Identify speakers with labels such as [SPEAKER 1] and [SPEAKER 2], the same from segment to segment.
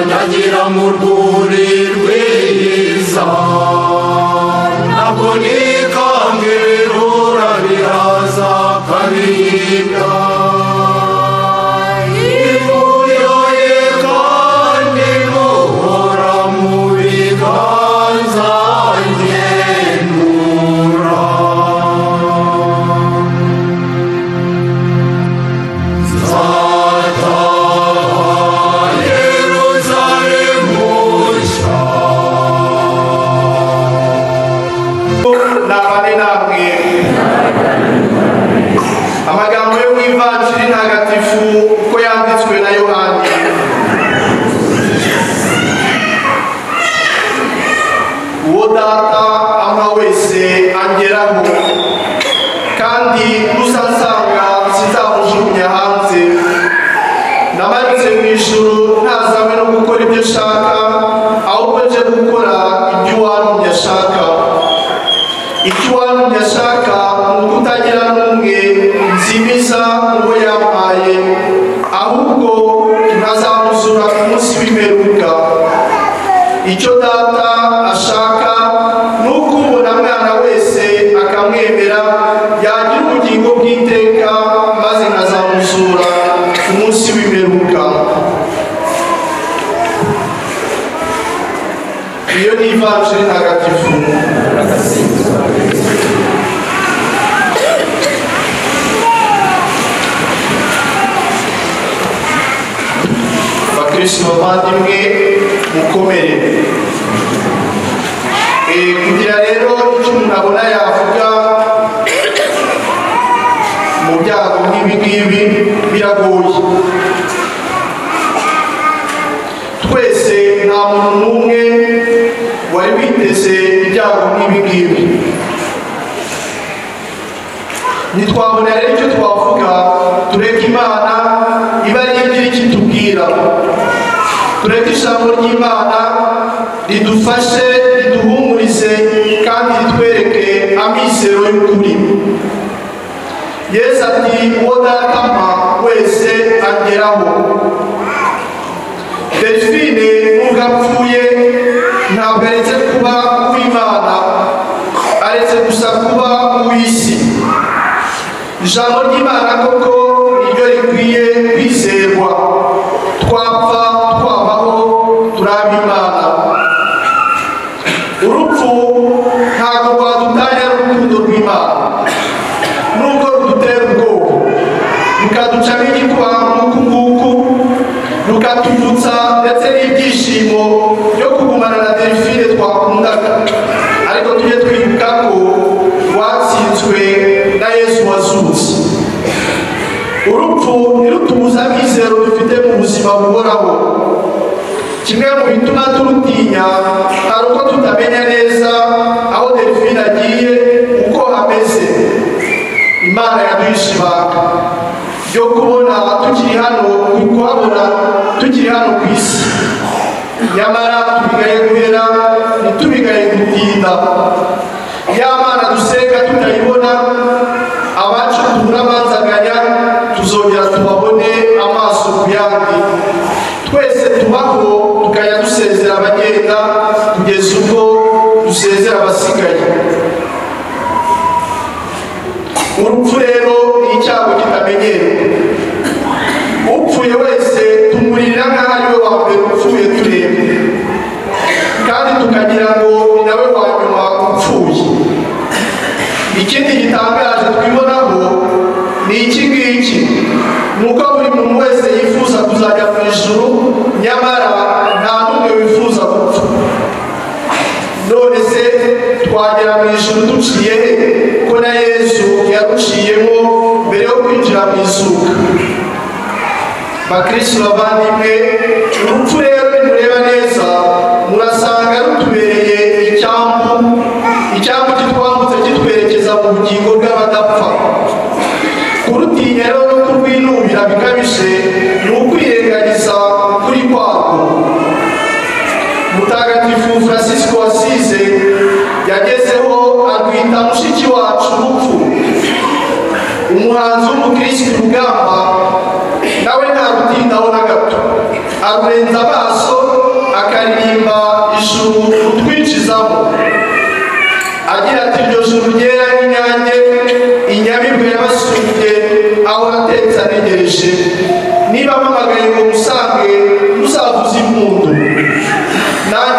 [SPEAKER 1] nyagira mu rwuri rwiza ntabwo nikanga ibirura biraza kabiribwa ivuyoye kandi muhora mu biganza ngenura
[SPEAKER 2] amagambo yo mu ivanjiri ntagatifu uko yanditswe na Yohani. Uwo data ampa wese angeraho, kandi uzansanga sinzamujugunya hanze. Namanutse mu ijuru ntazanywe no gukora ibyo nshaka, ahubwo nje gukora ibyo uwantumye ashaka. Icyo uwantumye ashaka ni ukutagira n'umwe nzimiza uwo yampaye, ahubwo nkazamuzura ku munsi w'imperuka. Icyo data ashaka ni uko ubona mwana wese akamwemera yagira ubugingo bw'iteka, maze nkazamuzura ku munsi w'imperuka. Iyo ni ivanjiri ntagatifu. Bakristo bavandimwe mukomere. Kugira rero icyo umuntu abona yavuga mu byago nk'ibi ngibi biragoye. Twese nta muntu n'umwe wari witeze ibyago nk'ibi ngibi. Ntitwabona rero icyo twavuga, tureke Imana iba ari igira icyo itubwira. Tureke ijambo ry'Imana ridufashe, riduhumurize, kandi ritwereke amizero y'ukuri. Yesu ati uwo data ampa wese angeraho. Delphine nubwo apfuye ntabwo aretse kuba uw'Imana, aretse gusa kuba uw'isi. Ijambo ry'Imana koko niryo rikwiye kwizerwa. Twapfa twabaho turaba Imana. Urupfu ntabwo rwadutanya n'urukundo rw'Imana, nubwo rudutera ubwoba, rukaducamo igikuba nk'uku nguku, rukatuvutsa ndetse n'ibyishimo byo kugumana na Delphine twakundaga. Ariko tujye twibuka ko rwatsinzwe na Yesu wazutse. Urupfu ntirutubuza amizero dufite mu buzima buhoraho. Kimwe mu bituma turutinya hari uko tutamenya neza aho Delphine agiye, uko ameze. Imana yaduhishe ibanga ryo kubona tukiri hano, kuhabona tukiri hano ku isi. Nyamara tubigaye guhera, ntitubigaye gutinda. Ya Mana dusenga tutayibona, abacu turabanzaganya tuzongera tubabone amaso ku yandi. Twese tubaho tukajya dusezera abagenda kugeza ubwo dusezera abasigaye. Urupfu rero ni icyago kitamenyerewe. Upfuye wese tumurira nk'aho ari we wa mbere upfuye turebe, kandi tukagira ngo ni nawe wa nyuma upfuye. Ikindi gitangaje twibonaho ni iki ngiki, ni uko buri muntu wese yifuza kuzajya mu ijuru, nyamara nta n'umwe wifuza gupfa. None se twagera mu ijuru duciye he, ko na Yesu yaruciyemo mbere yo kwinjira mu izuka? Bakristo bavandimwe, urupfu rero ntureba neza murasanga rutubereye icyambu kitwambutse kitwerekeza mu bugingo bw'abadapfa. Kurutinya rero no kurwinubira bikabije ni ukwirengagiza kuri kwako. Mutagatifu Francisco wasize yagezeho arwita mushiki wacu urupfu. Umuhanzi w'umukristo Rugamba nawe nta rutindaho na gato, arurenza amaso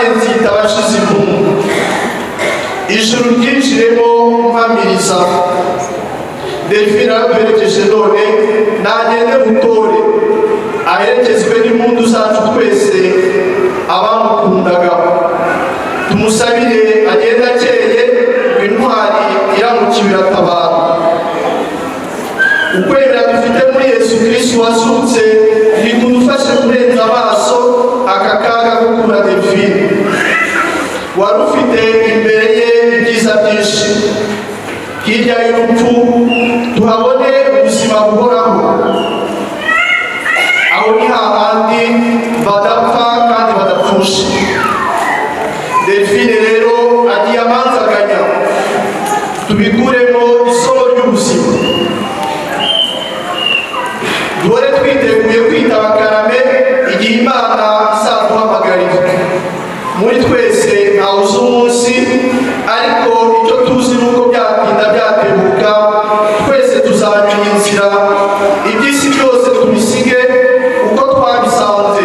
[SPEAKER 2] nanjye nzita abashize impundu. Ijuru ryinjiremo mpamiriza. Delphine araduherekeje none nagende butore aherekezwe n'impundu zacu twese abamukundaga. Tumusabire agenda akeye, intwari iramukiwe iratabara. Ukwemera dufite muri Yesu Kristo wasutse nikudufashe kurenza amaso aka kaga ko kubura Delphine. Wari ufite imbere ye ibyiza byinshi. Hirya y'urupfu tuhabone ubuzima buhoraho. Aho ni hahandi badapfa kandi badapfusha. Delphine rero agiye amanzaganya, tubikuremo isomo ry'ubuzima. Duhore twiteguye kwitaba karame igihe Imana izaduhamagarira. Muri twese ntawuzi umunsi, ariko icyo tuzi nuko byatinda byatebuka twese tuzamenya inzira. Iby'isi byose tubisige uko twabisanze.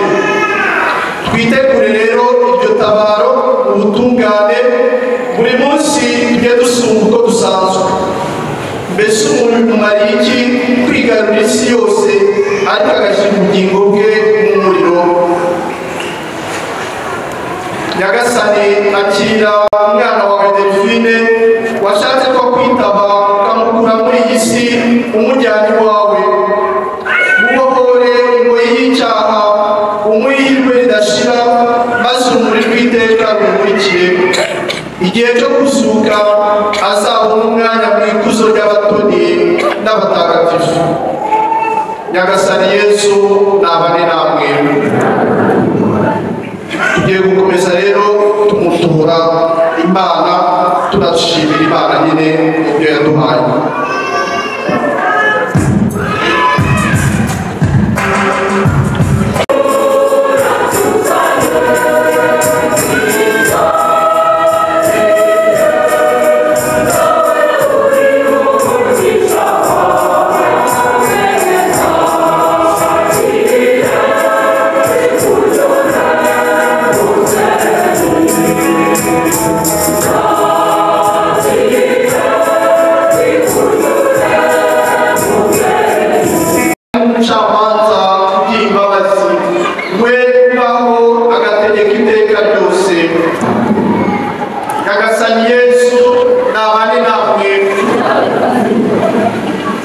[SPEAKER 2] Twitegure rero iryo tabaro ubutungane, buri munsi tujye dusumba uko dusanzwe. Mbese umuntu umariye iki kwigarurira isi yose ariko agashyira ubugingo bwe mu muriro? Nyagasani akira umwana wawe Delphine washatse ko kwitaba ukamukura muri iyi si umujyana iwawe. Mubohore ingoyi y'icyaha, umwihirwe ridashira, maze urumuri rw'iteka rumurikire. Igihe cyo kuzuka azabona umwanya mu ikuzo ry'abatoni n'abatagatifu. Nyagasani Yesu nabane namwe. Tugiye gukomeza rero tumutura Imana, tunashimira Imana nyine ibyo yaduhaye.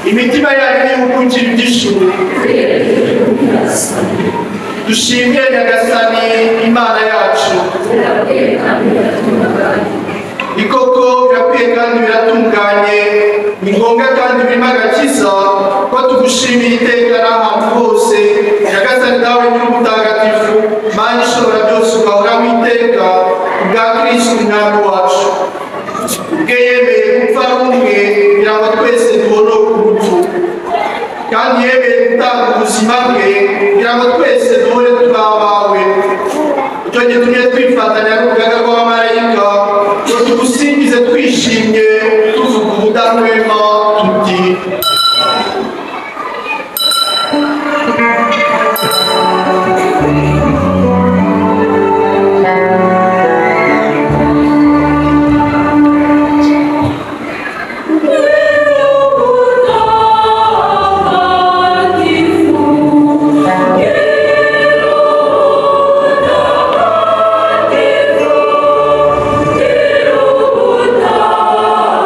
[SPEAKER 2] Imitima yanyu y'ubukungira ibyishimo. Dushimire Nyagasani Imana yacu. Ni koko birakwiye kandi biratunganye, ni ngombwa kandi birimo agakiza ko tugushimira iteka n'ahantu hose. Nyagasani nawe nyir'ubutagatifu, Mana ishobora byose, ugahoraho iteka kubwa Kristo umwami wacu. Ubwe yemeye gupfa rumwe kugira ngo twese tubone urupfu, kandi yemeye gutanga ubuzima bwe kugira ngo twese duhore turi abawe. Icyo gitumye twifatanya n'urugaga rw'abamarayika ngo tugusingize twishimye tuvuga ubudahwema tuti:
[SPEAKER 1] Oh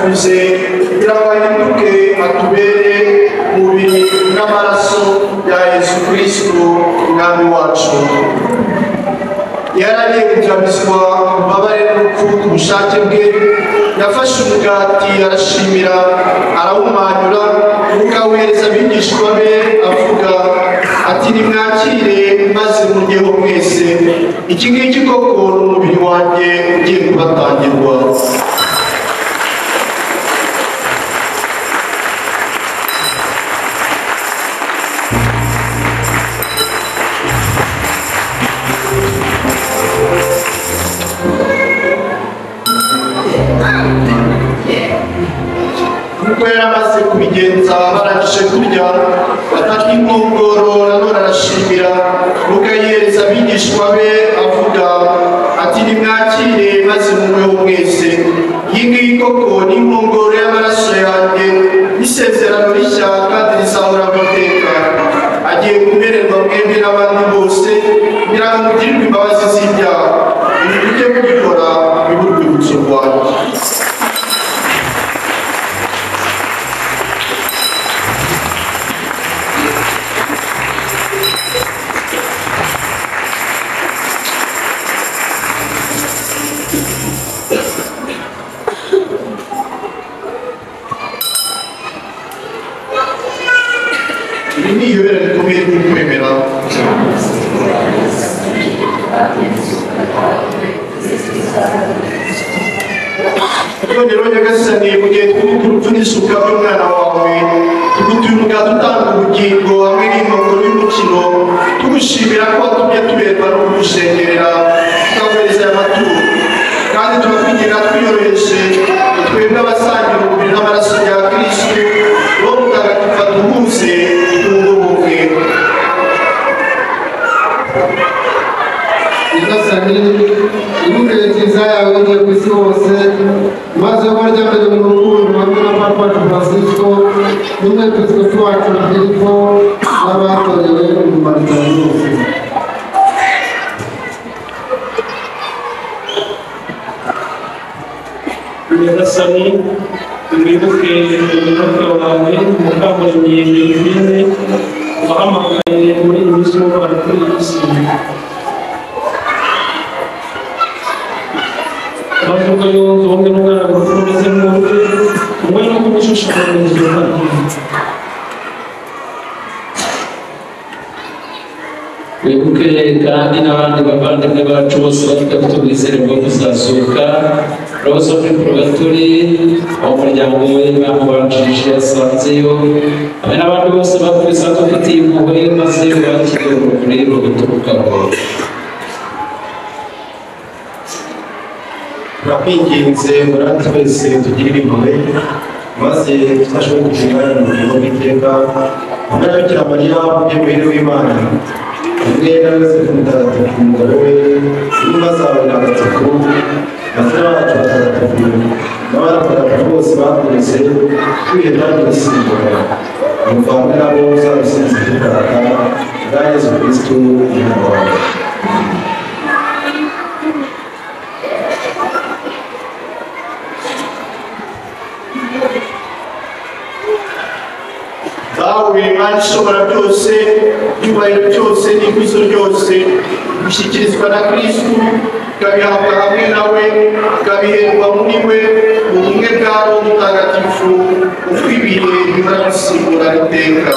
[SPEAKER 2] yatuze kugira ngo ahinduke atubere umubiri n'amaraso ya Yesu Kristo umwami wacu. Yaragiye kugabizwa ububabare n'urupfu ku bushake bwe, yafashe umugati arashimira arawumanyura nuko awuhereza abigishwa be avuga ati nimwakire maze muryeho mwese, iki ngiki koko ni umubiri wanjye ugiye kubatangirwa. Nuko yaramaze kubigenza barangije kurya, ataka inkongoro nanone arashimira nuko ayihereza abigishwa be avuga ati nimwakire maze munyweho mwese, iyi ngiyi koko ni inkongoro y'amaraso yanjye y'isezerano rishya kandi rizahoraho iteka, agiye kumererwa mwebwe n'abandi bose kugira ngo mugirirwe imbabazi z'ibyaha. Ibi mujye kubikora bibe urwibutso rwanjye. Ini yore rikomeye ry'ukwemera. Rero Nyagasani, mu gihe twibuka urupfu n'isuka by'umwana wawe, tugutuye umugati utanga ubugingo hamwe n'inkongoro y'umukiro, tugushimira ko watumye tuberwa no kugushengerera tukaguhereza aya maturo, kandi turakwigira twiyoroheje twebwe abasangira umubiri n'amaraso ya Kristo, Roho Mutagatifu aduhuze twunguke.
[SPEAKER 3] Nyagasani, ibuke Kiliziya yawe igiye ku isi hose, maze ubarya mbere mu rukundo hamwe na Papa wacu Francisco n'umwepiskopi wacu Filipo n'abatorewe mu maritari yose.
[SPEAKER 4] Nyagasani, mwibuke umwuka wawe Mukamuremyi Delphine wahamagaye muri iyi minsi y'umubano kuri iyi si, bavuga yunze ubumwe n'umwana mukuru umeze nk'uwe, umwe no kumushushanyiriza uruhare.
[SPEAKER 5] wibuke kandi n'abandi bavandimwe bacu bose bafite ubwizere bwo kuzazuka, roho zo muri purgatori, umuryango we bamubanjirije yasanzeyo, hamwe n'abandi bose bakubise badufitiye impuhwe, maze bakire urumuri ruguturukaho.
[SPEAKER 6] turakwinginze muri twese tugirire impuhwe, maze tudashobora kugirana umurimo w'iteka hamwe na Bikira Mariya umubyeyi w'Imana, hamwe na Yosefu Mutagatifu umugabo we, n'intumwa zawe ntagatifu, bazina bacu batagatifu n'abatagatifu bose bakunze kwiheba n'ibisimbura, umuvandimwe nabo uzabisinze imbaraga bwa Yesu Kristo umwana wawe.
[SPEAKER 2] Dawe Imana ishobora byose, icyubahiro cyose n'ikuzo ryose bishyikirizwa na Kristo, ikabihabwa hamwe nawe, ikabiherwa muri we mu bumwe bwa Roho Mutagatifu, uko ibihe bihora bisimbura iteka.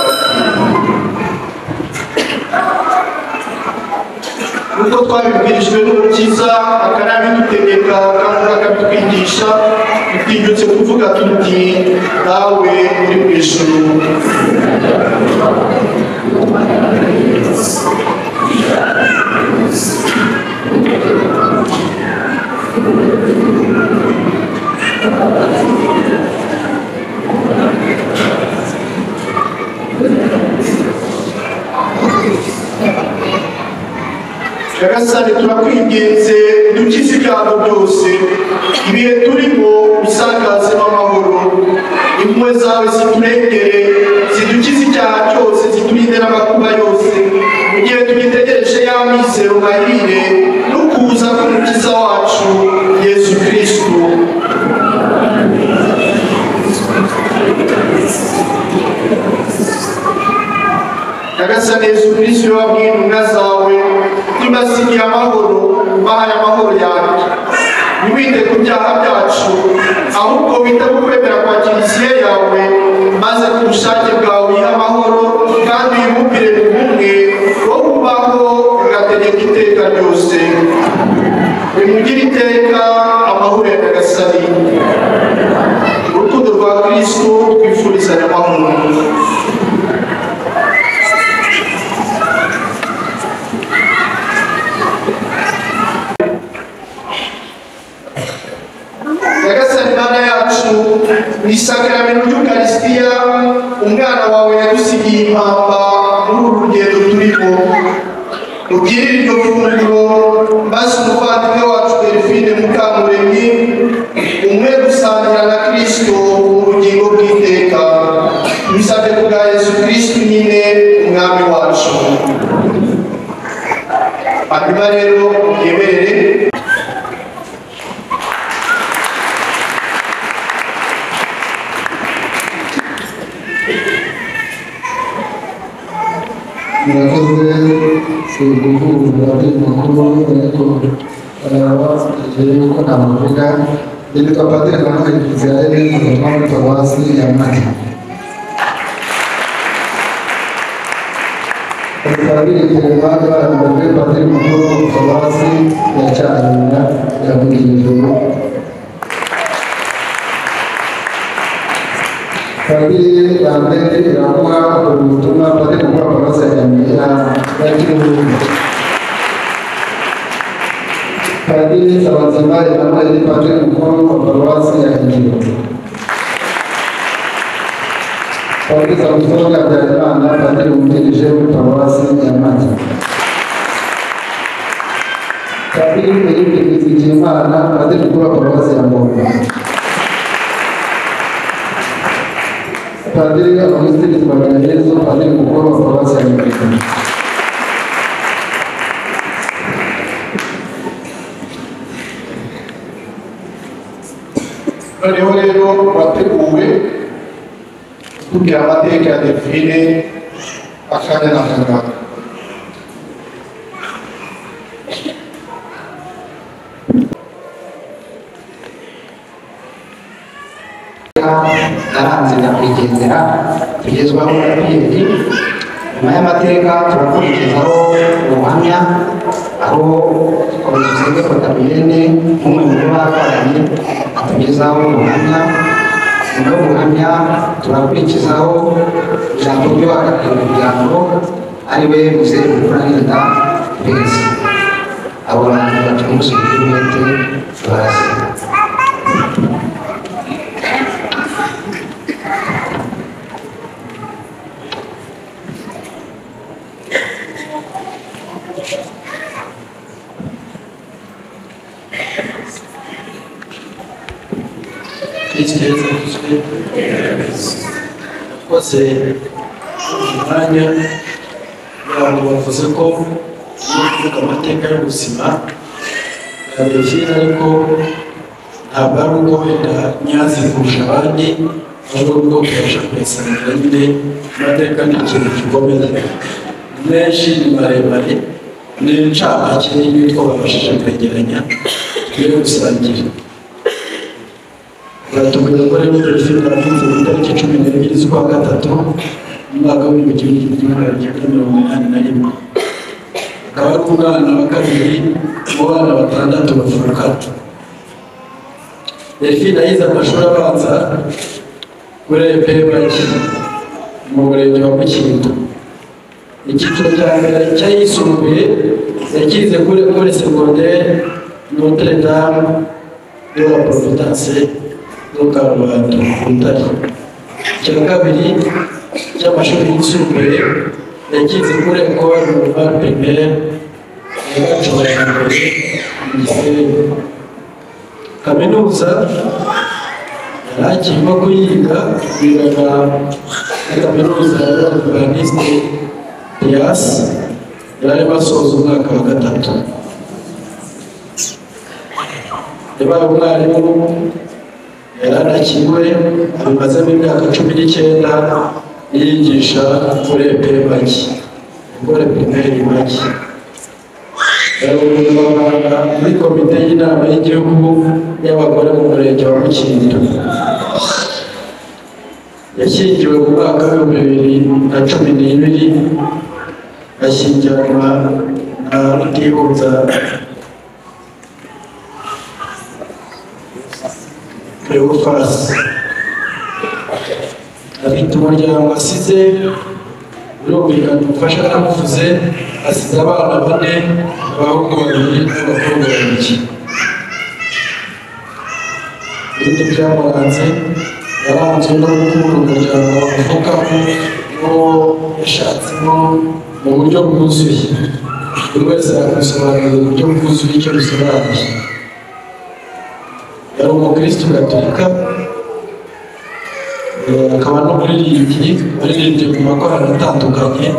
[SPEAKER 2] Nuko twabibwirijwe n'Umukiza akanabidutegeka kandi akabitwigisha, tutinyutse kuvuga tuti dawe uri mu ijuru. Nyagasani, turakwinginze dukize ibyago byose, ibihe turimo bisakazemo amahoro, impuhwe zawe ziturengere, zidukize icyaha cyose, ziturinde n'amakuba yose, mu gihe tugitegereje ya mizero mahire no kuza k'Umukiza wacu Yesu Kristo. nyagasani Yesu Kristo wabwiye intumwa zawe tubasigiye amahoro bahaye amahoro yanjye ntiwite ku byaha byacu ahubwo wite ku kwemera kwa kiliziya yawe maze ku bushake bwawe uyihe amahoro kandi uyibumbire mu bumwe wo kubaho ugategeka iteka ryose bimugire iteka amahoro ya nyagasani urukundo rwa Kristo twifurizanya amahoro. Nyagasani Mana yacu mu isakaramentu ry'Ukaristiya umwana wawe yadusigiye impamba muri uru rugendo turimo ugirire iryo funguro maze umuvandimwe wacu Delphine Mukamuremyi umwe gusangira na Kristo mu bugingo bw'iteka bisabwe kubwa Yesu Kristo nyine umwami wacu. Hanyuma rero yemerere
[SPEAKER 3] murakoze guhugura amakuru ariko yuko namuvuga yitwa Padiri Manuel Israel muri Paruwasi ya Mata. Padiri Teremana muri Padiri Mukuru Paruwasi ya Cyarira ya Bugiriro. Padiri Lambert Iramuha ubutumwa Padiri Mukuru Paruwasi ya Nyamira ya Kirundo. Padiri Sabazima Emmanuel Padiri Mukuru Paruwasi ya Hingiro. Padiri Samusoni Habyarimana Padiri wungirije Paruwasi ya Mata. Padiri Philippe Nizigiyimana Padiri Mukuru Paruwasi ya Ngoma. Padiri Augustine Twagirayezu Padiri Mukuru Paruwasi ya Nyamira.
[SPEAKER 2] noneho rero wateguwe kubwira amateka ya Delphine akanya n'akanya.
[SPEAKER 7] yaranze nyakwigendera tugezwaho na Pierre. Nyuma y'amateka turakurikizaho ubuhamya aho Komisiyoni Fatabiyene umwe mu bakoranye atugezaho ubuhamya. Nyuma y'ubuhamya turakurikizaho ijambo ry'uhagarariye umuryango ari we Muzehe Mukurarinda Prince. Abo bantu bacunguze umwete barasiga.
[SPEAKER 5] Kose umwanya abantu bavuze ko kuvuga amateka y'ubuzima bwa Delphine ariko ntabwo ari uko wenda nyazi kurusha abandi ahubwo bwo kubasha kuyasangira nyine amateka ni ikintu gikomeye menshi ni maremare ni incamake y'ibyo babashije kwegeranya tugiye gusangira. Baratubwira ko rero Delphine yavutse ku itariki 12 z'ukwa gatatu mu mwaka w'1981. Akaba ari umwana wa kabiri mu bana batandatu bavuka. Delphine yize amashuri abanza kuri EPBaki mu murenge wa Mukindo. Icyiciro cya mbere cyayisumbuye yakize kuri secondaire Notre Dame de la Providence Karubanda Butare. Icya kabiri cy'amashuri yisumbuye yakize kuri Ecole Normale Primaire ya Gacurabambere mu Gisenyi. Kaminuza yari akirimo kuyiga yigaga muri kaminuza y'Urbanisme PIAS yari basoza umwaka wa gatatu. Yabaye umwarimu yaranakiwe abimazemo imyaka 19 yigisha kuri EPBaki
[SPEAKER 6] umugore primaire make muri komite y'inama y'igihugu y'abagore mu murenge wa Mukindiro. Yashyingiwe mu mwaka wa 2012 ashyingiranwa na Rutihuza Cleophas. Afite umuryango asize birumvikana umufasha namuvuze, asize abana 4, abahungu 2 n'abakobwa 2. Ibindi byamuranze yaranzwe no gukunda umuryango avukamo n'uwo yashatsemo mu buryo bwuzuye. Buri wese yakwisobanurira uburyo bwuzuye icyo bisobanuye. Yari umukristo gatolika, akaba n'umuririmbyi waririmbye mu makorali atandukanye.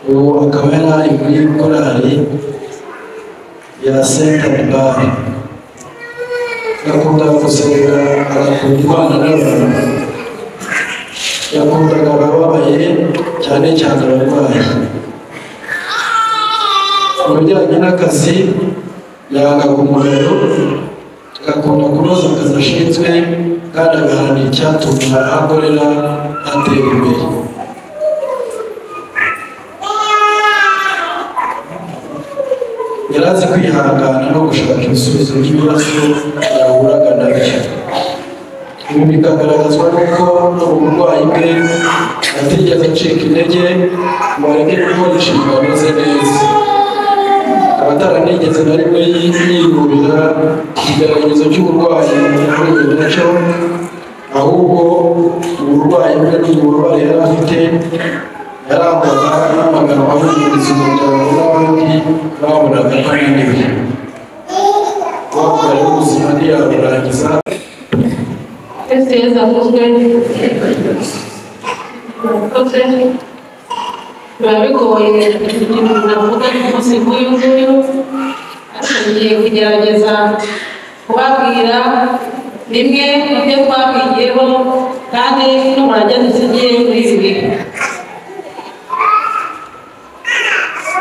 [SPEAKER 6] Ubu akaba yari ari muri korali ya Saint-Barbe. Yakunda gusenga, agakunda Imana n'abantu. Yakundaga abababaye, cyane cyane abarwayi. Mu bijyanye n'akazi yangaga umuriro, agakunda kunoza akazi ashinzwe kandi agaharanira icyatuma akorera atera imbere. Yari azi kwihangana no gushaka ibisubizo by'ibibazo yahuraga nabyo. Ibi bikagaragazwa n'uko no mu burwayi bwe atigeze acika intege ngo areke gukora inshingano ze neza. Ataranigeze na rimwe yinubira ikigaragazo cy'uburwayi yahuye nacyo, ahubwo uburwayi bwe n'ububabare yari afite yarangwaga n'amagambo ahumuriza umuryango n'abandi babonaga bananiwe. Wakora ubuzima ntiyaburangiza.
[SPEAKER 8] Ese Yesu avuzwe murakoze. Biba bigoye ikintu navuga n'umunsi nk'uyu nguyu, ariko ngiye kugerageza kubabwira bimwe mu byo twabwiyeho kandi n'umurage dusigiye muri ibi bihe.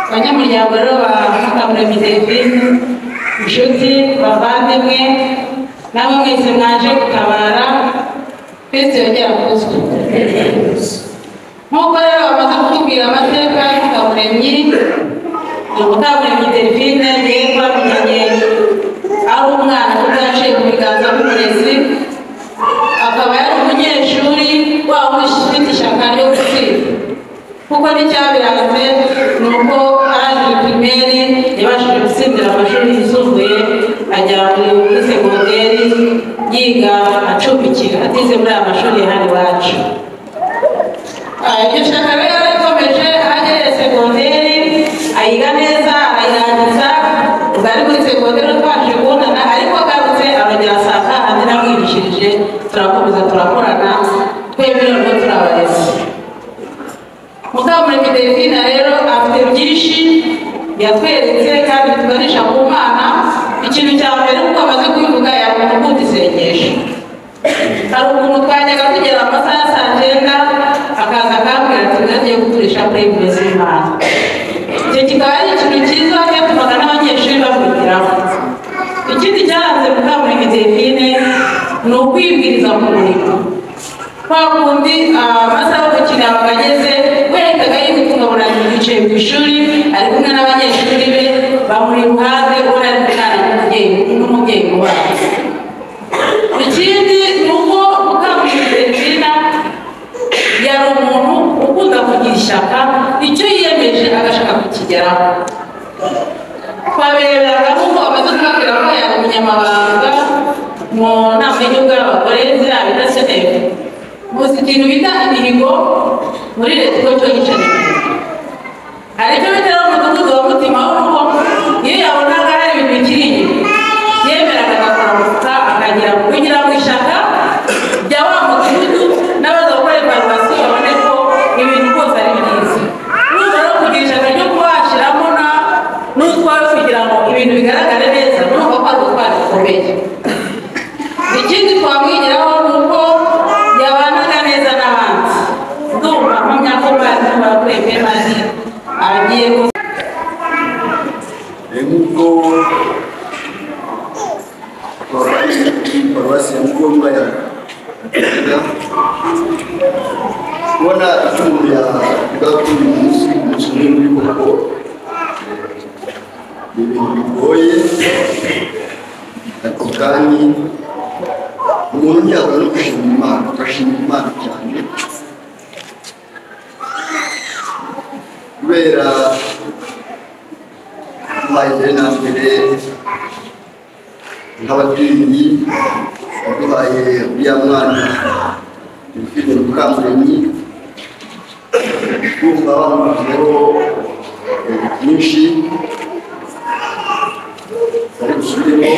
[SPEAKER 8] Abanyamuryango rero ba Mukamuremyi Delphine, inshuti, bavandimwe, namwe mwese mwaje gutabara, Kristo yongera kuzwa. Nk'uko rero bamaze kutubwira amateka ya Mukamuremyi, Mukamuremyi Delphine yari twamenye ari umwana kuko yaciye mu biganza by'umurezi, akaba yari umunyeshuri waba ufite ishyaka ryo gutsinda. Kuko n'icyabiranze ni uko arangije primaire yabashije gutsindira amashuri yisumbuye, ajya muri segonderi yiga acumbikira, atize muri aya mashuri ya hano iwacu. Iryo shyaka rero rikomeje, agereye segonderi ayiga neza, arayirangiza. Ubwo ari muri segonderi twabashije kubonana, ariko agarutse arongera asanga andi namwigishirije, turakomeza turakorana, twembi nubwo turabarezi. Mukamuremyi Delphine rero afite byinshi yatweretse kandi tuganisha ku Mana. Ikintu cya mbere nk'uko amaze kubivuga, yari umuntu ukunda isengesho. Hari ukuntu twajyaga tugera amasaha ya saa 9 akaza akambwira ati nagiye guturisha kuri Imbabazi y'Imana. Icyo kikaba ari ikintu cyiza cyatumaga n'abanyeshuri bavugiraho. Ikindi cyaranze Mukamuremyi Delphine ni ukwibwiriza mu murimo. Kwa kundi amasaha yo gukina yabaga ageze, wahitaga yihuta umuntu yicaye ku ishuri ari kumwe n'abanyeshuri be bamuri iruhande, ubona ari umwana n'umubyeyi wabo. Ikindi ni uko Mukamuremyi Delphine yari umuntu ukunda kugira ishyaka, icyo yiyemeje agashaka kukigeraho. Twabereraga nk'uko amaze kubabwira ko yari umunyamabanga mu nama y'igihugu y'abagore ziriya bita Senefu. Muzi ikintu bita imihigo muri leta uko cyo yicaye. Hari icyo bita umudugudu wa mutima w'urugo, iyo yabonaga hari ibintu bikiri inyuma yemeraga agakora umufuka akagira kugira ngo ishyaka rya wa mudugudu n'abaza gukora evaluation babone ko ibintu rwose ari byiza. Urumva rero kugira ishyaka ryo kuba washyiramo n'utwawe kugira ngo ibintu bigaragare neza, urumva ko ari utwari dukomeye. Ikindi twamwigiraho ni uko yabanaga neza n'abandi. Ndumva mpamya ko bari bakurembe bandi
[SPEAKER 9] paruwasi ya Mugomba ya kubona icyumba ya bw'abatuye umunsi umwe muri koko ni ibintu bigoye ariko kandi umuntu ntiyabura no gushimira Imana, turashimira Imana cyane kubera duhaye na mbere nk'ababyeyi duhaye uriya mwana ufite Mukamuremyi kumva bamugizeho byinshi bari gusubiremo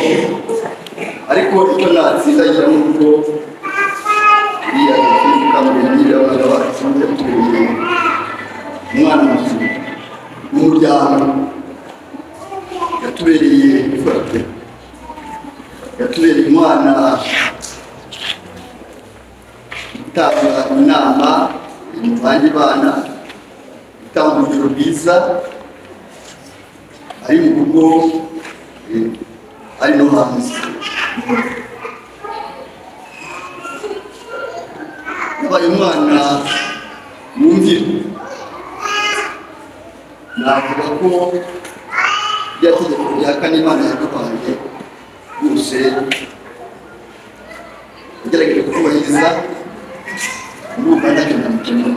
[SPEAKER 9] ariko icyo natsindagira ni uko uriya ufite Mukamuremyi abana bacu yatubereye umwana muzima umuryango yatubereye ifate yatubereye umwana utanga inama mu bandi bana utanga urugero rwiza ari mu rugo ari no hanze yabaye umwana wumvira navuga ko rya tegeko rya kane Imana yaduhaye bose ugerageje kubahiriza urumva ntacyo namukenera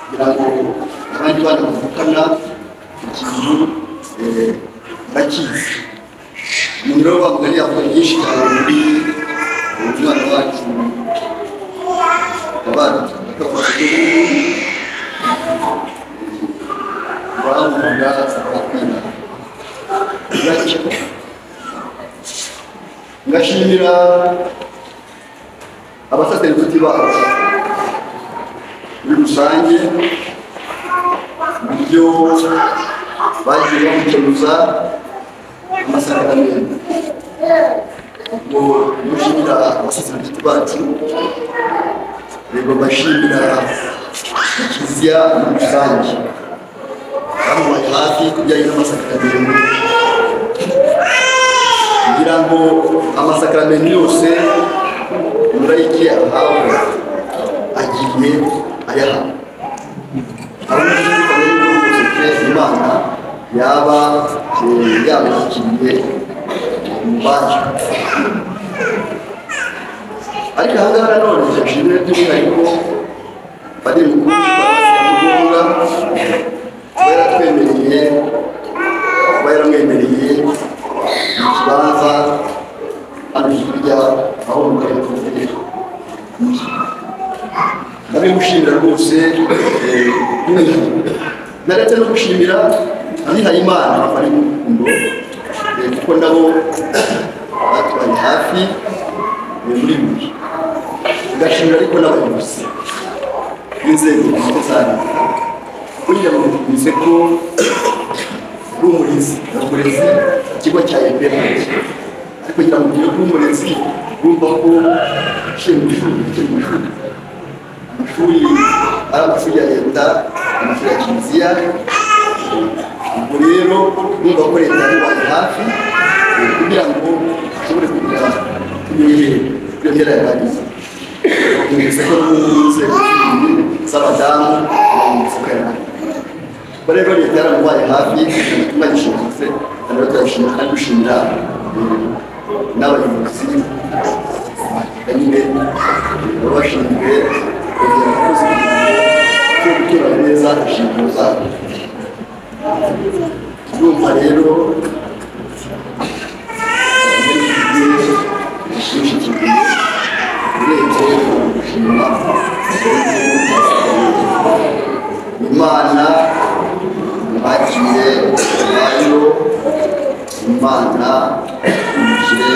[SPEAKER 9] kugira ngo abandi bana bavukana ikintu bakizi umuntu rero bavuga ni yakora byinshi cyane muri umwana wacu abana bamuga bakwina ngashimira abasaseredoti bacu muri rusange uburyo bagiye bamucuruza amasakaramentu ngo gushimira abasaseredoti bacu rero bashimira Kiliziya muri rusange bamubaye hafi kubijyanye n'amasakaramentu kugira ngo amasakaramentu yose umurayiki ahawe agiye ayaha Imana yaba yabashyikiriye mu bacu ariko aha ngaha nanone byashimira by'umwihariko bari mu kuba yaratwemereye kuba yaramwemereye ikibanza hano hirya aho mu karere k'Ubudehe ndabimushimira rwose naretse no gushimira abihaye Imana bari mu rukundo kuko nabo batwaye hafi muri buri ngashimira ariko n'abayobozi b'inzego zitandukanye kugira ngo bize ko umurezi ikigo cya EPR ariko kugira ngo ugire ko umurezi wumva ko amashuri ari amashuri ya leta amashuri ya Kiliziya ubwo rero wumva ko leta yamubaye hafi kugira ngo ashobore kugira iyo ntera yarangiza numvise ko n'inzego z'abadamu ko rero leta yaramubaye hafi tumagishobotse kandi turashimira kandi dushimira n'abayobozi nyine baba bashinzwe kongera abakozi cyo gutura neza inshingano zabo urumva rero ishimishije urebye gushima Imana bagiye bayo Imana ije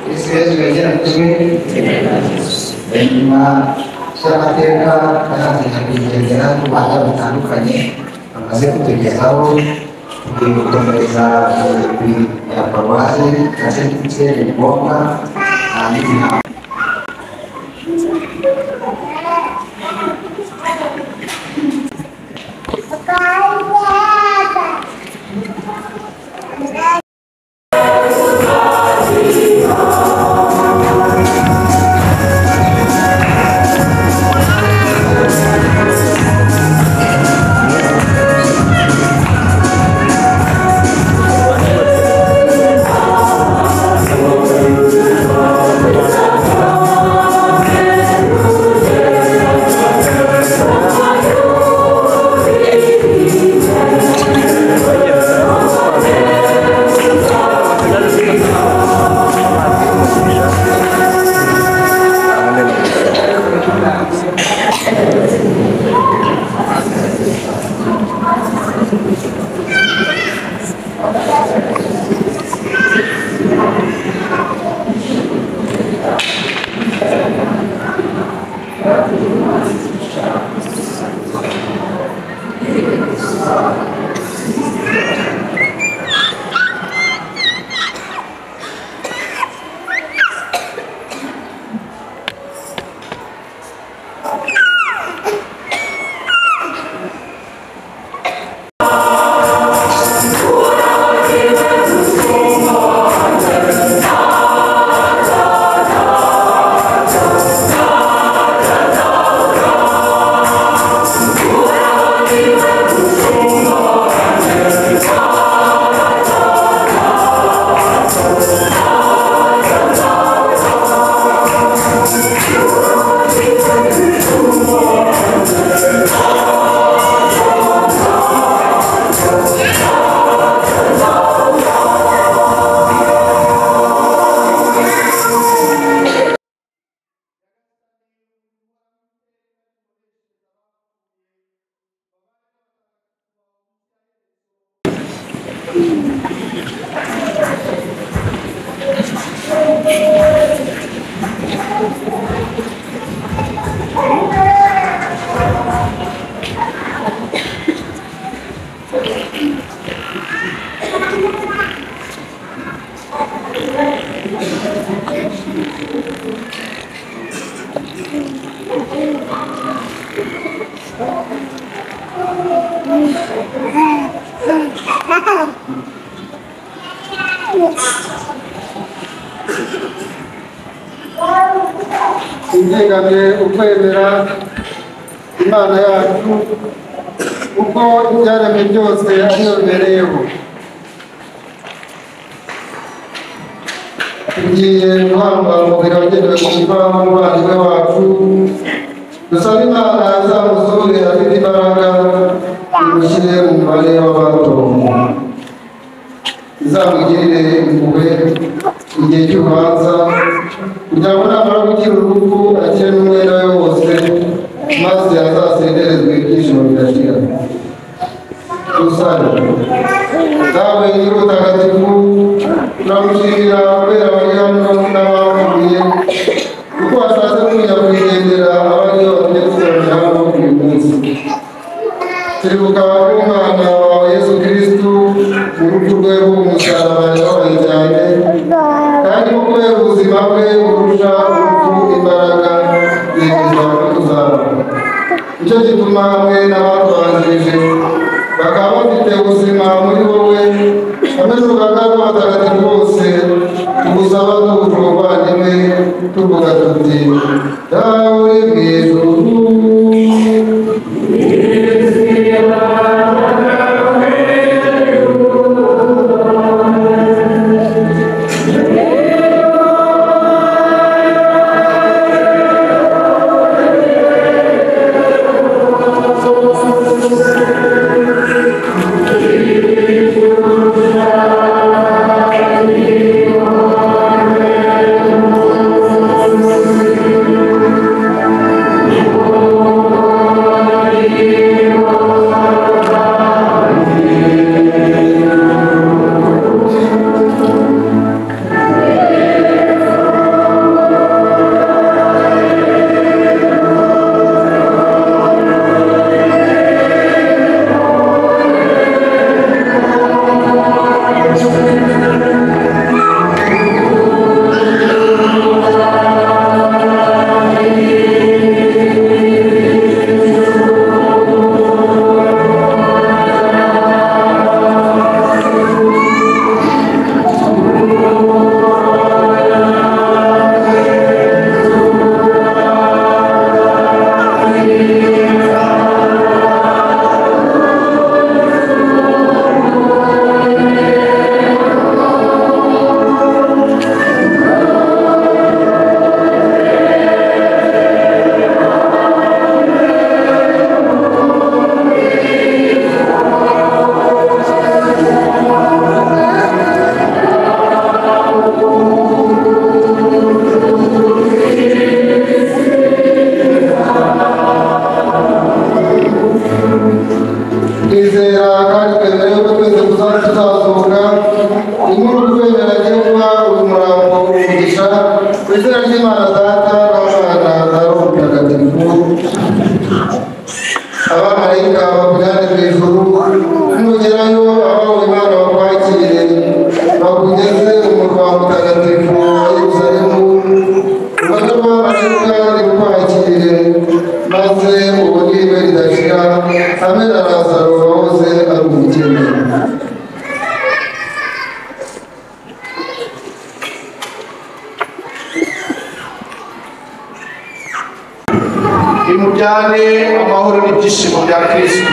[SPEAKER 7] Yesu yagiye akozwe hanyuma cy'amateka yarangiza kuyigendera n'ubuhamya butandukanye bamaze kutugezaho tugiye gukomereza ya paruwasi na sentineri ngombwa hanyuma
[SPEAKER 3] integamiye ukwemera Imana yacu uko ibyaremwe byose ariyo bibereyeho. Tugiye guhabwa umubiri wagenewe kuva umuvandimwe wacu, dusaba Imana izamuzure afite imbaraga, imushyire mu mubare w'abatowe, izamugirire impuhwe igihe cy'urubanza, kugira ngo namara gukira urupfu akire n'umwenda we wose, maze azasenderezwe ibyishimo bidashira. Dusabe. Dawe nyir'ubutagatifu, turamushimira kubera abari hano n'abapfuye, kuko washatse kunyakwigendera abari batumye tukorera hano uyu munsi. Turibuka umwana wawe Yesu Kristu mu rupfu rwe rw'umusaraba yababaye cyane, kandi mu kubera ubuzima bwe burusha urupfu imbaraga yemeza ko tuzaba. Nicyo gituma hamwe n'abatubanjirije bakaba bafite ubuzima muri wowe, hamwe n'urugaga rw'abatagatifu bose, tugusaba duhuje ubuvandimwe tuvuga tuti: dawe uri mu ijuru, abamarayika bakujyane mu ijuru nugerayo abawe Imana bakwakire bakugeze mu murwa mutagatifu wa Yerusalemu ubaze abamarayika bakwakire maze ubugirwe ridashira hamwe na Lazaro wahoze ari umukene.
[SPEAKER 2] imujyane amahoro n'ibyishimo bya Kristo.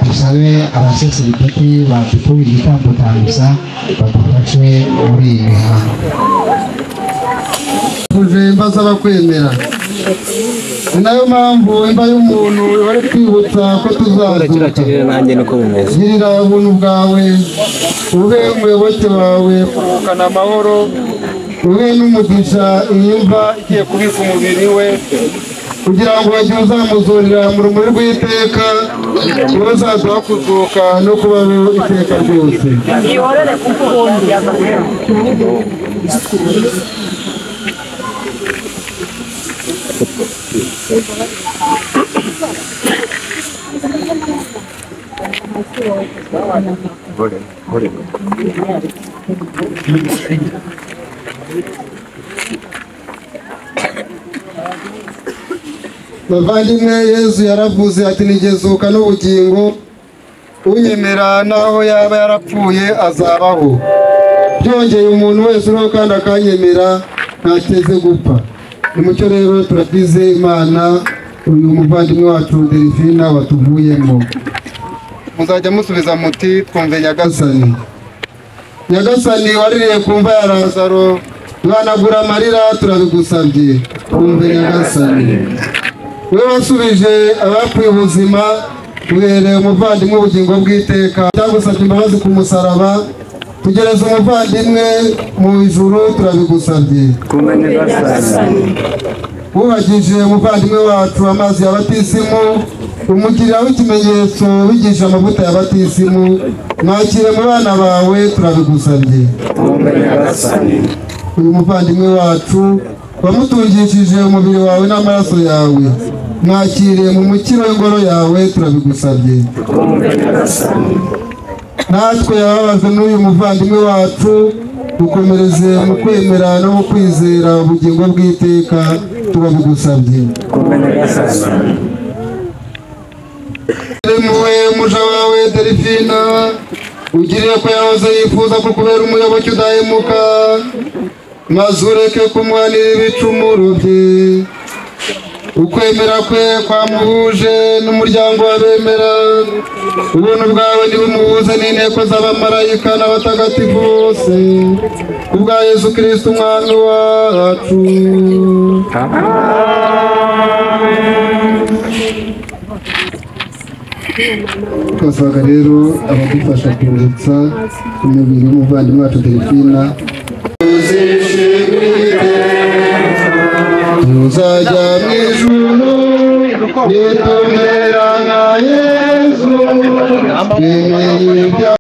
[SPEAKER 3] dusabe abaseserikati badukubira igitambo gusa badufashe muri iyi mihango tuje imbaza bakwemera ni nayo mpamvu imba y'umuntu bari kwibutsa ko tuzazuka girira ubuntu bwawe ube umuyoboke wawe kuvukana amahoro ube n'umugisha iyi mva igiye kubika umubiri we kugira ngo bajye uzamuzurira mu rumuri rw'iteka niba uzaduha kuzuka no kubaho iteka ryose bavandimwe Yesu yaravuze ati nigezuka n'ubugingo unyemera naho yaba yarapfuye azabaho byongeye umuntu wese uriho kandi akanyemera ntateze gupfa nimucyo rero turagize Imana uyu muvandimwe wacu Delphine watuvuyemo muzajya musubiza muti twumve Nyagasani Nyagasani waririye ku mva ya Lazaro mwanagura amarira turabigusabye twumve Nyagasani wewe wasubije abapfuye ubuzima uhereye umuvandimwe ubugingo bw'iteka cyagusabye imbabazi ku musaraba tugereza umuvandimwe mu ijuru turabigusabye wubagije umuvandimwe wacu amazi ya batisimu umugiriraho ikimenyetso wigisha amavuta ya batisimu mwakire mu bana bawe turabigusabye uyu muvandimwe wacu wamutungishije umubiri wawe n'amaraso yawe mwakiriye mu mukiro w'ingoro yawe turabigusabye natwe yababajwe n'uyu muvandimwe wacu dukomereze mu kwemera no mu kwizera ubugingo bw'iteka turabigusabye muwe muja wawe Delphine ugirire ko yahoze yifuza kukubera umuyoboke udahemuka maze ureke kumuhanira ibicumuro bye ukwemera kwe kwamuhuje n'umuryango w'abemera ubuntu bwawe ntibumuhuze n'inteko z'abamarayika n'abatagatifu bose kubwa Yesu Kristo umwami wacu twasaga rero abadufasha kwibutsa umubiri w'umuvandimwe wacu Delphine tuzajya mu ijuru nitumera nka Yesu twemeye ibyaha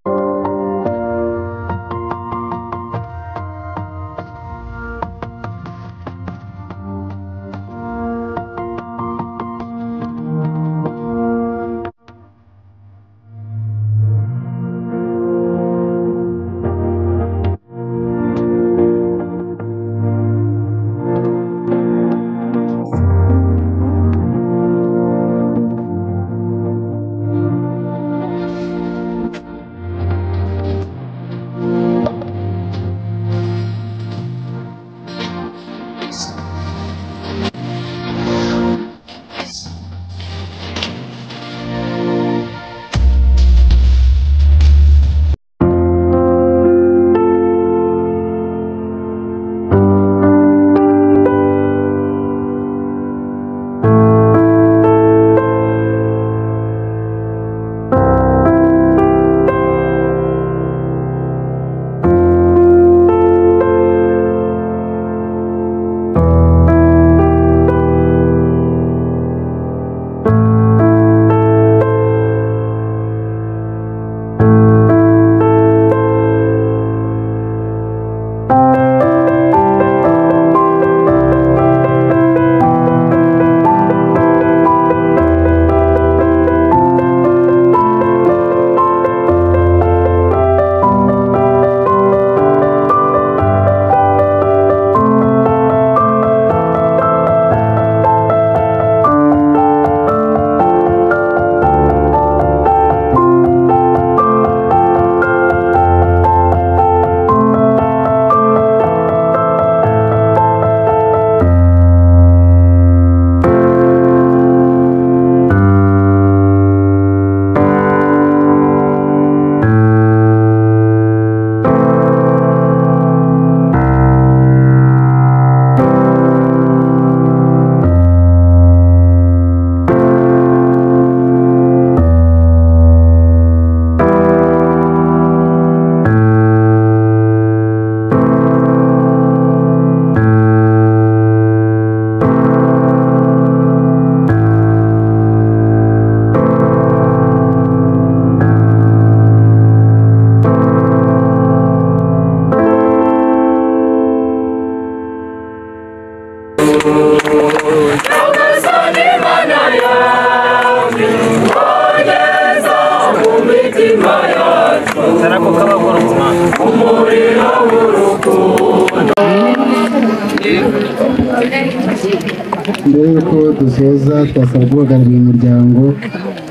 [SPEAKER 3] mbere y'uko dusoza twasaba guhagararira umuryango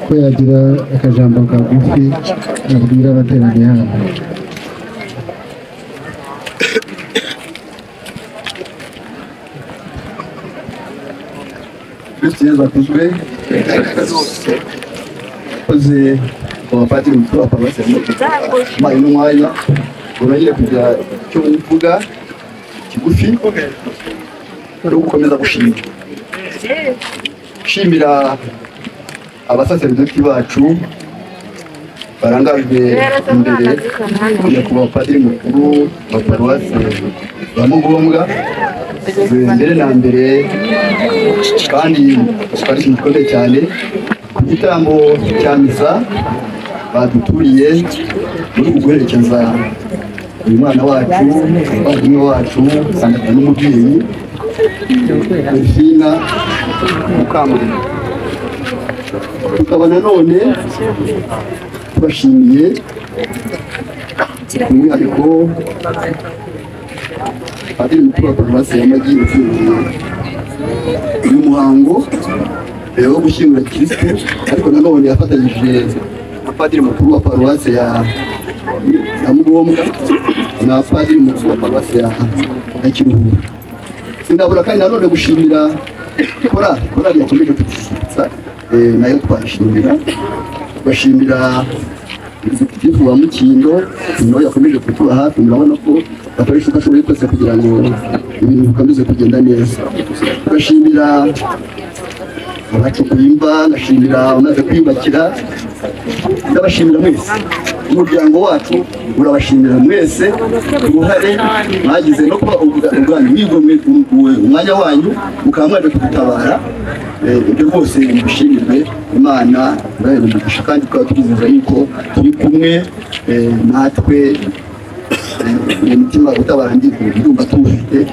[SPEAKER 3] ko yagira akajambo kagufi abwira abateraniye hano.
[SPEAKER 9] Kristo Yesu akuzwe. Koze abapadiri mukuru wa paruwasi mayi n'umwanya urangire kugira icyo uvuga kigufi no gukomeza gushimira abasaseridoti bacu barangajwe imbere nyakubahwa padiri mukuru wa paruwasi ya Mugombwa mbere na mbere kandi twari gikomeye cyane ku gitambo cya misa baduturiye muri guherekeza uyu mwana wacu umwe wacu sangana n'umubyeyi Delphine Mukamugema. Tukaba nanone tubashimiye umwihariko padiri mukuru wa paruwasi ya Magi ufungiye uyu muhango wo gushyingura Kristo, ariko nanone yafatanyije na padiri mukuru wa paruwasi ya Mugombwa na padiri mukuru wa paruwasi ya Kiruhura. Sindabura kandi nanone gushimira korali yakomeje kudushyigikira, nayo twashimira, bashimira executive wa Mukindo nawe yakomeje kutuba hafi. Murabona ko bakoresha uko ashoboye kose kugira ngo ibintu bikomeze kugenda neza. Bashimira abacu kuyimba, ngashimira umaze kwiyubakira, ndabashimira mwese. Umuryango wacu urabashimira mwese uruhare mwagize no kuba ubwanyu mwigomwe umwanya wanyu mukaba mwaje kudutabara. Ibyo rwose mushimirwe, Imana iraherumisha kandi tukaba tubizeza yuko turi kumwe natwe. Umutima utabara ndumva tuwufite,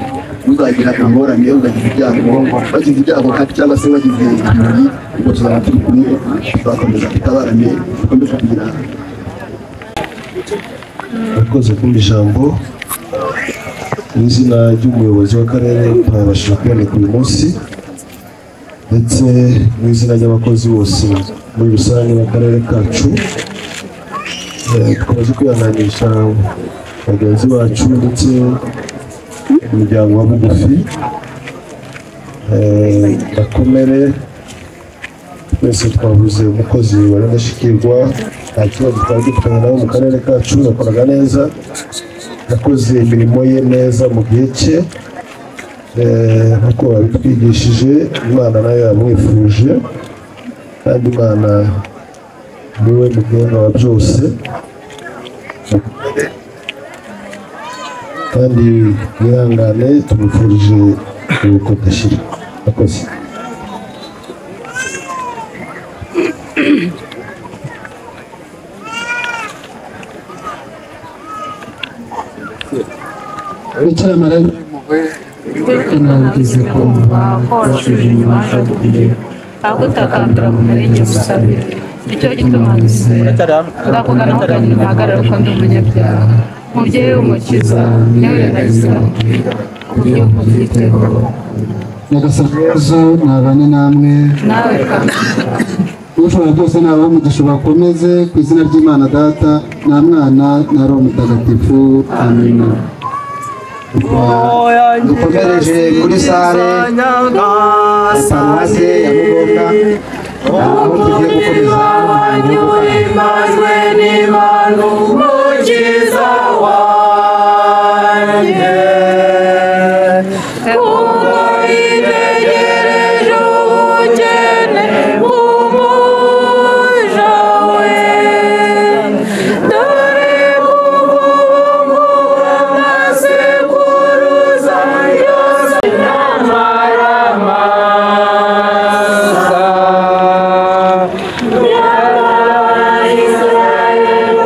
[SPEAKER 9] uzagira ingorane, uzagize ibyago kandi cyangwa se wagize ibirori, ubwo tuzaba turi kumwe, tuzakomeza tutabarane, dukomeze kugira.
[SPEAKER 6] Murakoze kumva ijambo. Mu izina ry'umuyobozi w'akarere twabashije kuboneka uyu munsi, ndetse mu izina ry'abakozi bose muri rusange b'akarere kacu, twamaze kwihanganisha bagenzi bacu ndetse umuryango wa bugufi. Bakomere, twese twabuze umukozi wari udashikirwa, nta kibazo twari dufitanye nawe mu karere kacu, yakoraga neza, yakoze imirimo ye neza mu gihe cye nk'uko babitwigishije. Imana nayo yamwifuje, kandi Imana niwe mugenga wa byose, kandi mwihangane, tumufurije uruko udashira. Akoze.
[SPEAKER 3] Bicara marembo inabwize kumva kwashuje inyuma shabuye
[SPEAKER 10] agutakambira mu murenge musabira icyo gituma ndakugana kuganira impagarara ko ndi umunyabyaha mubyeyi w'umukiza niwe nagize uburyo bwiteho
[SPEAKER 3] nagasakuzo nabane namwe
[SPEAKER 10] nawe kandi
[SPEAKER 3] ushobora byose nawe umugisha bakomeze ku izina ry'Imana Data na Mwana na Roho Mutagatifu. Amina.
[SPEAKER 7] dukomereje kuri sale paruwasi ya Mugombwa, aho tugiye gukomeza
[SPEAKER 1] Imazwe n'Imana umukiza wanjye, kuko itegereje ubukene bw'umuja we. Dore kuvuga amasekuruza yose n'amaramasa y'Abisirayeli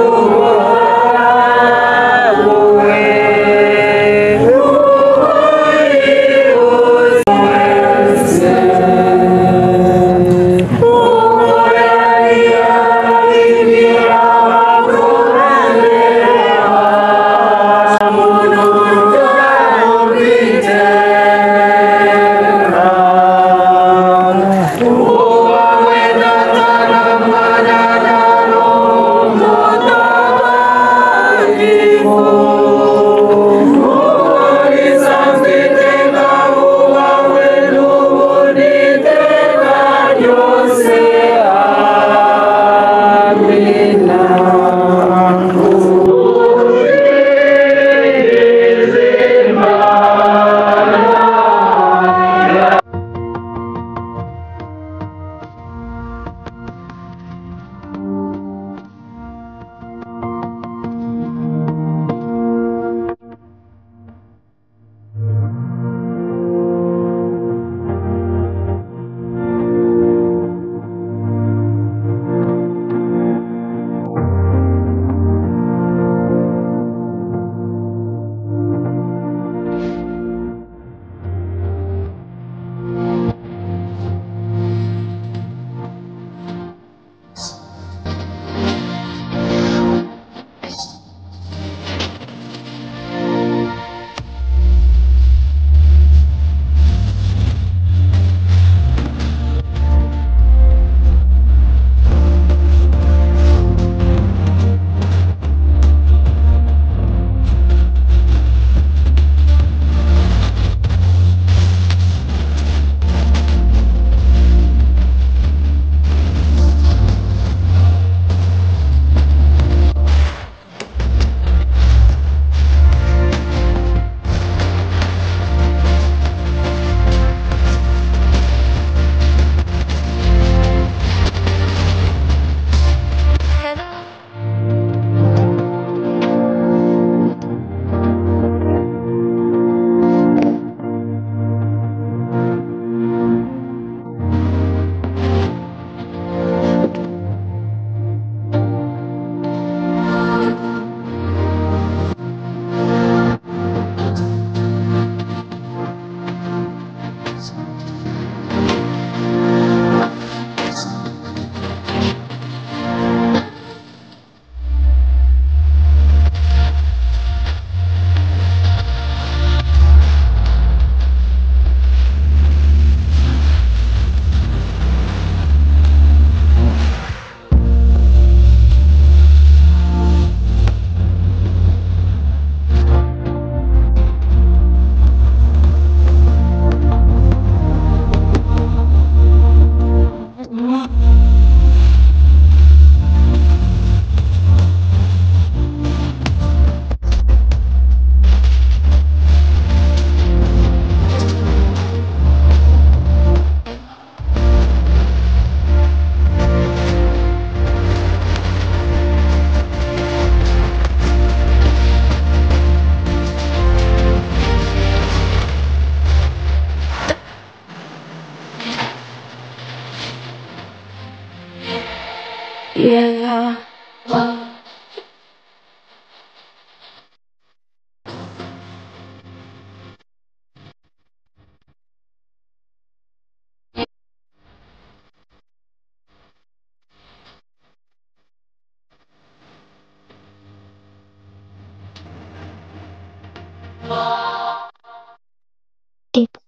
[SPEAKER 11] It's